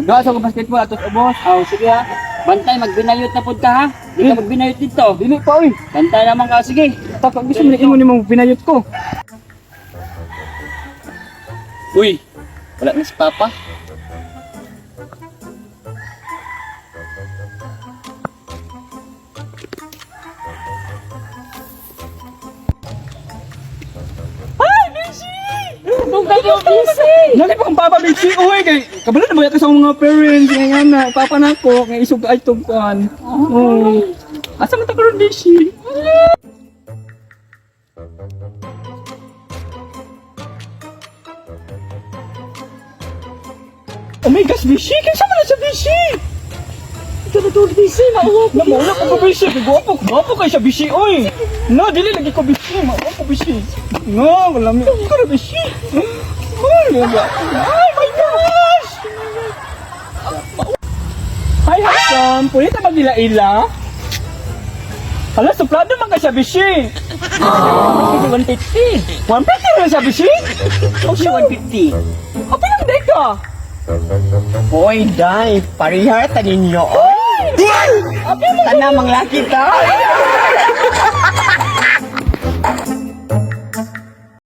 Doon sa basketball atos ubos. Aw sige ha. Bantay magbinayot na pud ka ha. Di ka magbinayot dito. Dili pa oy. Bantay naman ka sige. Tapos gusto mo ingon nimong pinayot ko. Uy. Wala na si Papa. Kung kayo busy. Dali pa ang papa big uy kay kabalo na ba sa mga parents nga nga na papa nako nga isog ay tugkuan. Oh. Asa man ta karon bishi? Oh my gosh, Bishi! Kinsa man na siya, Bishi! Ito na to busy. Mauwa ko. Mauna ko ko, Bishi! Gwapo kayo siya, Bishi! Oy! No, dili lagi ko, Bishi! Mauna ko, Bishi! No, malami ko na, Bishi! Oh my gosh! Hi, handsome! Pwede na magila-ila? Hala, suplado man ka siya, Bishi! 150. 150 na siya, Bishi? O siya 150. O, pinagday ka! Hoy, day. Parihar tanin nyo. Oy! Sana mang laki ta.